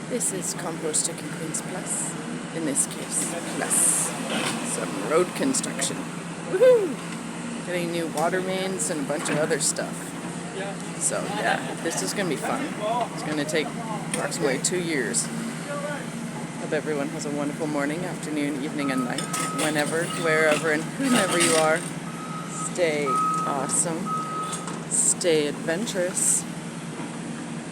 This is Compost Chicken Queens Plus. In this case, plus some road construction. Woohoo! Getting new water mains and a bunch of other stuff. So yeah, this is going to be fun. It's going to take approximately 2 years. Hope everyone has a wonderful morning, afternoon, evening, and night. Whenever, wherever, and whomever you are, stay awesome. Stay adventurous.